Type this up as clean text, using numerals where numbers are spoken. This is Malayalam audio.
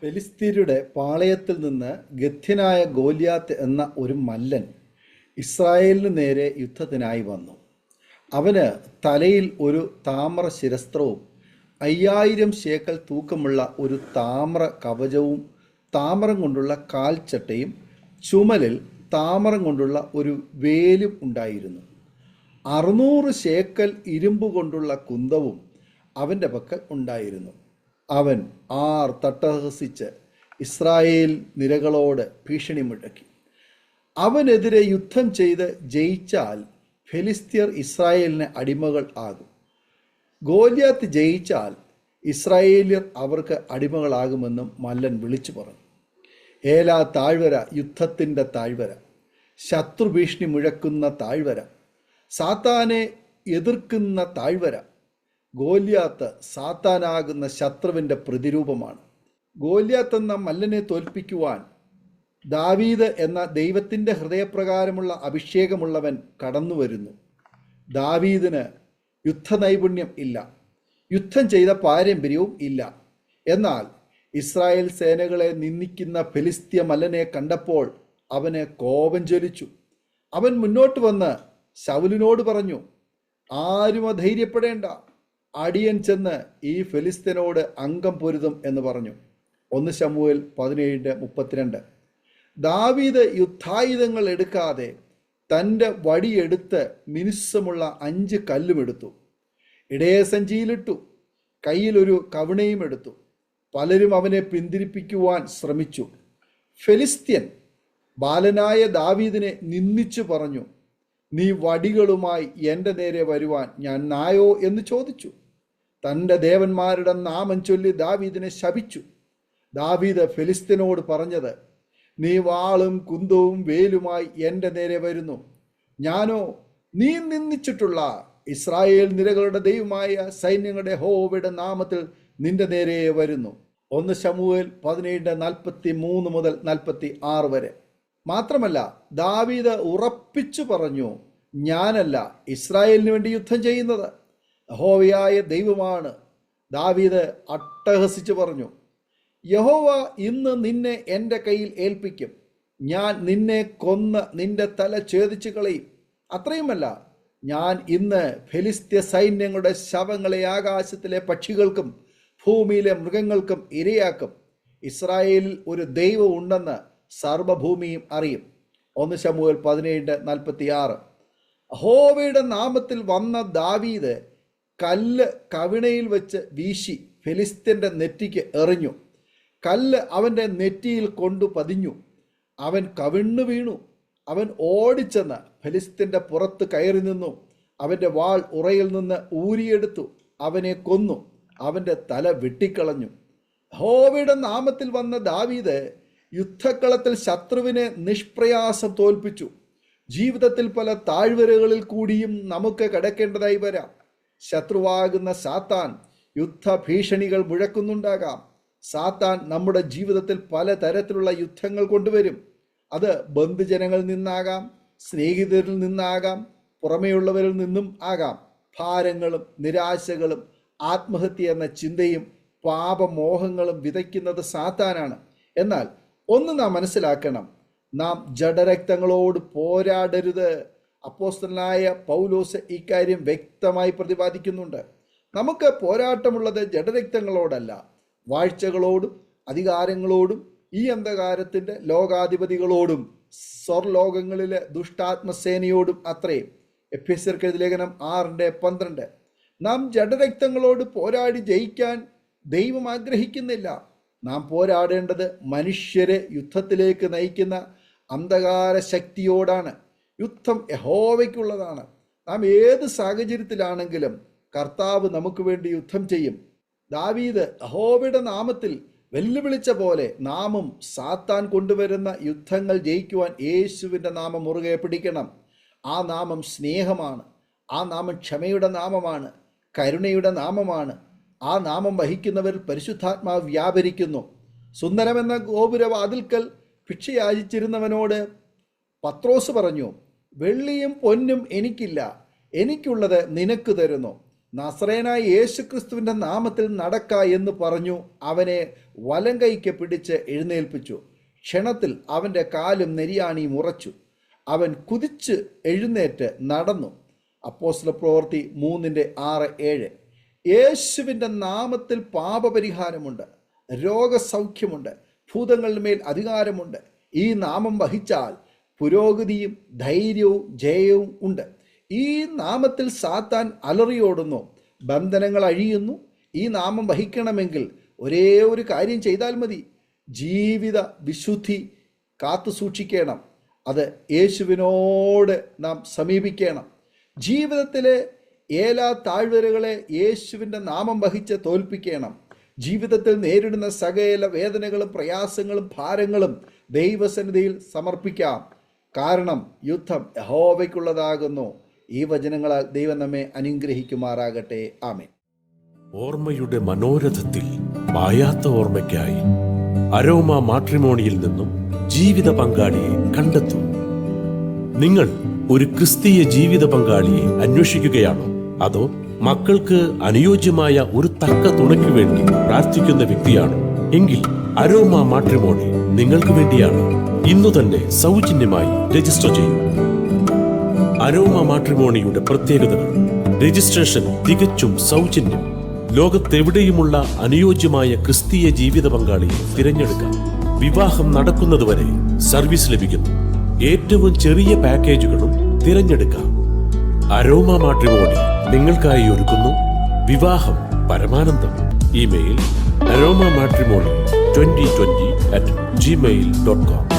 ഫെലിസ്തീനയുടെ പാളയത്തിൽ നിന്ന് ഗഥ്യനായ ഗോലിയാത്ത് എന്ന ഒരു മല്ലൻ ഇസ്രായേലിന് നേരെ യുദ്ധത്തിനായി വന്നു. അവന് തലയിൽ ഒരു താമ്ര ശിരസ്ത്രവും 5000 ശേക്കൽ തൂക്കമുള്ള ഒരു താമ്ര കവചവും താമ്രം കൊണ്ടുള്ള കാൽച്ചട്ടയും ചുമലിൽ താമ്രം കൊണ്ടുള്ള ഒരു വേലും ഉണ്ടായിരുന്നു. 600 ശേക്കൽ ഇരുമ്പ് കൊണ്ടുള്ള കുന്തവും അവൻ്റെ പക്കൽ ഉണ്ടായിരുന്നു. അവൻ തട്ടഹസിച്ച് ഇസ്രായേൽ നിരകളോട് ഭീഷണി മുഴക്കി. അവനെതിരെ യുദ്ധം ചെയ്ത് ജയിച്ചാൽ ഫെലിസ്ത്യർ ഇസ്രായേലിന് അടിമകൾ ആകും. ഗോലിയാത്ത് ജയിച്ചാൽ ഇസ്രായേല്യർ അവർക്ക് അടിമകളാകുമെന്നും മല്ലൻ വിളിച്ചു പറഞ്ഞു. ഏലാ താഴ്വര യുദ്ധത്തിൻ്റെ താഴ്വര, ശത്രുഭീഷണി മുഴക്കുന്ന താഴ്വര, സാത്താനെ എതിർക്കുന്ന താഴ്വര. ഗോലിയാത്ത് സാത്താനാകുന്ന ശത്രുവിൻ്റെ പ്രതിരൂപമാണ്. ഗോലിയാത്ത് എന്ന മല്ലനെ തോൽപ്പിക്കുവാൻ ദാവീദ് എന്ന ദൈവത്തിൻ്റെ ഹൃദയപ്രകാരമുള്ള അഭിഷേകമുള്ളവൻ കടന്നു വരുന്നു. ദാവീദിന് യുദ്ധനൈപുണ്യം ഇല്ല, യുദ്ധം ചെയ്ത പാരമ്പര്യവും ഇല്ല. എന്നാൽ ഇസ്രായേൽ സേനകളെ നിന്ദിക്കുന്ന ഫെലിസ്ത്യ മല്ലനെ കണ്ടപ്പോൾ അവന് കോപം ജ്വലിച്ചു. അവൻ മുന്നോട്ട് വന്ന് ശൗലിനോട് പറഞ്ഞു, ആരും അധൈര്യപ്പെടേണ്ട, അടിയൻ ചെന്ന് ഈ ഫെലിസ്ത്യനോട് അംഗം പൊരുതും എന്ന് പറഞ്ഞു. 1 ശമൂവേൽ 17:32. ദാവീദ് യുദ്ധായുധങ്ങൾ എടുക്കാതെ തൻ്റെ വടിയെടുത്ത് മിനുസമുള്ള 5 കല്ലും എടുത്തു, ഇടയസഞ്ചിയിലിട്ടു, കയ്യിലൊരു കവിണയും എടുത്തു. പലരും അവനെ പിന്തിരിപ്പിക്കുവാൻ ശ്രമിച്ചു. ഫെലിസ്ത്യൻ ബാലനായ ദാവീദിനെ നിന്ദിച്ചു പറഞ്ഞു, നീ വടികളുമായി എൻ്റെ നേരെ വരുവാൻ ഞാൻ നായോ എന്ന് ചോദിച്ചു. തൻ്റെ ദേവന്മാരുടെ നാമം ചൊല്ലി ദാവീദിനെ ശപിച്ചു. ദാവീദ് ഫെലിസ്ത്യനോട് പറഞ്ഞത്, നീ വാളും കുന്തവും വേലുമായി എൻ്റെ നേരെ വരുന്നു, ഞാനോ നീ നിന്ദിച്ചിട്ടുള്ള ഇസ്രായേൽ നിരകളുടെ ദൈവമായ സൈന്യങ്ങളുടെ യഹോവയുടെ നാമത്തിൽ നിന്റെ നേരെ വരുന്നു. 1 ശമൂവേൽ 17:43 മുതൽ 46 വരെ. മാത്രമല്ല ദാവീദ് ഉറപ്പിച്ചു പറഞ്ഞു, ഞാനല്ല ഇസ്രായേലിന് വേണ്ടി യുദ്ധം ചെയ്യുന്നത്, യഹോവയായ ദൈവമാണ്. ദാവീദ് അട്ടഹസിച്ചു പറഞ്ഞു, യഹോവ ഇന്ന് നിന്നെ എൻ്റെ കയ്യിൽ ഏൽപ്പിക്കും, ഞാൻ നിന്നെ കൊന്ന് നിന്റെ തല ഛേദിച്ചു കളയും. അത്രയുമല്ല, ഞാൻ ഇന്ന് ഫെലിസ്ത്യ സൈന്യങ്ങളുടെ ശവങ്ങളെ ആകാശത്തിലെ പക്ഷികൾക്കും ഭൂമിയിലെ മൃഗങ്ങൾക്കും ഇരയാക്കും. ഇസ്രായേലിൽ ഒരു ദൈവം ഉണ്ടെന്ന് സർവ്വഭൂമിയും അറിയും. 1 ശമൂവേൽ 17:46. യഹോവയുടെ നാമത്തിൽ വന്ന ദാവീദ് കല്ല് കവിണയിൽ വെച്ച് വീശി ഫെലിസ്ത്യൻ്റെ നെറ്റിക്ക് എറിഞ്ഞു. കല്ല് അവൻ്റെ നെറ്റിയിൽ കൊണ്ടു പതിഞ്ഞു. അവൻ കവിണ്ണു വീണു. അവൻ ഓടിച്ചെന്ന് ഫെലിസ്ത്യൻ്റെ പുറത്ത് കയറി നിന്നു. അവൻ്റെ വാൾ ഉറയിൽ നിന്ന് ഊരിയെടുത്തു. അവനെ കൊന്നു. അവൻ്റെ തല വെട്ടിക്കളഞ്ഞു. യഹോവയുടെ നാമത്തിൽ വന്ന ദാവീദ് യുദ്ധക്കളത്തിൽ ശത്രുവിനെ നിഷ്പ്രയാസം തോൽപ്പിച്ചു. ജീവിതത്തിൽ പല താഴ്വരകളിൽ കൂടിയും നമുക്ക് കടക്കേണ്ടതായി വരാം. ശത്രുവാകുന്ന സാത്താൻ യുദ്ധഭീഷണികൾ മുഴക്കുന്നുണ്ടാകാം. സാത്താൻ നമ്മുടെ ജീവിതത്തിൽ പലതരത്തിലുള്ള യുദ്ധങ്ങൾ കൊണ്ടുവരും. അത് ബന്ധുജനങ്ങളിൽ നിന്നാകാം, സ്നേഹിതരിൽ നിന്നാകാം, പുറമേയുള്ളവരിൽ നിന്നും ആകാം. ഭാരങ്ങളും നിരാശകളും ആത്മഹത്യ എന്ന ചിന്തയും പാപമോഹങ്ങളും വിതയ്ക്കുന്നത് സാത്താനാണ്. എന്നാൽ ഒന്ന് നാം മനസ്സിലാക്കണം, നാം ജഡരക്തങ്ങളോട് പോരാടരുത്. അപ്പോസ്തലനായ പൗലോസ് ഇക്കാര്യം വ്യക്തമായി പ്രതിപാദിക്കുന്നുണ്ട്. നമുക്ക് പോരാട്ടമുള്ളത് ജഡരക്തങ്ങളോടല്ല, വാഴ്ചകളോടും അധികാരങ്ങളോടും ഈ അന്ധകാരത്തിൻ്റെ ലോകാധിപതികളോടും സ്വർലോകങ്ങളിലെ ദുഷ്ടാത്മസേനയോടും അത്രേ. എഫെസ്യർക്കെഴുതിയ ലേഖനം 6:12. നാം ജഡരക്തങ്ങളോട് പോരാടി ജയിക്കാൻ ദൈവം ആഗ്രഹിക്കുന്നില്ല. നാം പോരാടേണ്ടത് മനുഷ്യരെ യുദ്ധത്തിലേക്ക് നയിക്കുന്ന അന്ധകാര ശക്തിയോടാണ്. യുദ്ധം യഹോവയ്ക്കുള്ളതാണ്. നാം ഏത് സാഹചര്യത്തിലാണെങ്കിലും കർത്താവ് നമുക്ക് വേണ്ടി യുദ്ധം ചെയ്യും. ദാവീദ് യഹോവയുടെ നാമത്തിൽ വെല്ലുവിളിച്ച പോലെ നാമും സാത്താൻ കൊണ്ടുവരുന്ന യുദ്ധങ്ങൾ ജയിക്കുവാൻ യേശുവിൻ്റെ നാമം മുറുകെ പിടിക്കണം. ആ നാമം സ്നേഹമാണ്. ആ നാമം ക്ഷമയുടെ നാമമാണ്, കരുണയുടെ നാമമാണ്. ആ നാമം വഹിക്കുന്നവർ പരിശുദ്ധാത്മാവ് വ്യാപരിക്കുന്നു. സുന്ദരമെന്ന ഗോപുരവാതിൽക്കൽ ഭിക്ഷയാചിച്ചിരുന്നവനോട് പത്രോസ് പറഞ്ഞു, വെള്ളിയും പൊന്നും എനിക്കില്ല, എനിക്കുള്ളത് നിനക്ക് തരുന്നു. നസറേനായ യേശുക്രിസ്തുവിൻ്റെ നാമത്തിൽ നടക്ക എന്ന് പറഞ്ഞു അവനെ വലം കൈക്ക് പിടിച്ച് എഴുന്നേൽപ്പിച്ചു. ക്ഷണത്തിൽ അവൻ്റെ കാലും നെരിയാണിയും ഉറച്ചു. അവൻ കുതിച്ച് എഴുന്നേറ്റ് നടന്നു. അപ്പോസ്തലപ്രവൃത്തി 3:6-7. യേശുവിൻ്റെ നാമത്തിൽ പാപപരിഹാരമുണ്ട്, രോഗസൗഖ്യമുണ്ട്, ഭൂതങ്ങളുടെ മേൽ അധികാരമുണ്ട്. ഈ നാമം വഹിച്ചാൽ പുരോഗതിയും ധൈര്യവും ജയവും ഉണ്ട്. ഈ നാമത്തിൽ സാത്താൻ അലറിയോടുന്നു, ബന്ധനങ്ങൾ അഴിയുന്നു. ഈ നാമം വഹിക്കണമെങ്കിൽ ഒരേ ഒരു കാര്യം ചെയ്താൽ മതി, ജീവിത വിശുദ്ധി കാത്തു സൂക്ഷിക്കണം. അത് യേശുവിനോട് നാം സമീപിക്കണം. ജീവിതത്തിലെ ഏലാ താഴ്വരകളെ യേശുവിൻ്റെ നാമം വഹിച്ച് തോൽപ്പിക്കണം. ജീവിതത്തിൽ നേരിടുന്ന സകല വേദനകളും പ്രയാസങ്ങളും ഭാരങ്ങളും ദൈവസന്നിധിയിൽ സമർപ്പിക്കാം. കാരണം യുദ്ധം യഹോവയ്ക്കുള്ളതാകുന്നു. ഈ വചനങ്ങളാൽ ദൈവം നമ്മെ അനുഗ്രഹിക്കുമാറാകട്ടെ. ആമേൻ. ഓർമ്മയുടെ മനോരഥത്തിൽ മായാത്ത ഓർമ്മയ്ക്കായി അരോമ മാട്രിമോണിയിൽ നിന്നും ജീവിത പങ്കാളിയെ കണ്ടെത്തൂ. നിങ്ങൾ ഒരു ക്രിസ്തീയ ജീവിത പങ്കാളിയെ അന്വേഷിക്കുകയാണോ? അതോ മക്കൾക്ക് അനുയോജ്യമായ ഒരു തക്ക തുണയ്ക്ക് വേണ്ടി പ്രാർത്ഥിക്കുന്ന വ്യക്തിയാണോ? എങ്കിൽ അരോമ മാട്രിമോണി നിങ്ങൾക്ക് വേണ്ടിയാണ്. ഇന്നു തന്നെ സൗജന്യമായി രജിസ്റ്റർ ചെയ്യൂ. അരോമ മാട്രിമോണിയുടെ പ്രത്യേകതകൾ: രജിസ്ട്രേഷൻ തികച്ചും സൗജന്യം. ലോകത്തെവിടെയുമുള്ള അനുയോജ്യമായ ക്രിസ്തീയ ജീവിത പങ്കാളിയെ തിരഞ്ഞെടുക്കാം. വിവാഹം നടക്കുന്നതുവരെ സർവീസ് ലഭിക്കുന്നു. ഏറ്റവും ചെറിയ പാക്കേജുകളും തിരഞ്ഞെടുക്കാം. അരോമ മാട്രിമോണി നിങ്ങൾക്കായി ഒരുക്കുന്നു വിവാഹം പരമാനന്ദം. Email aroma matrimony2020@gmail.com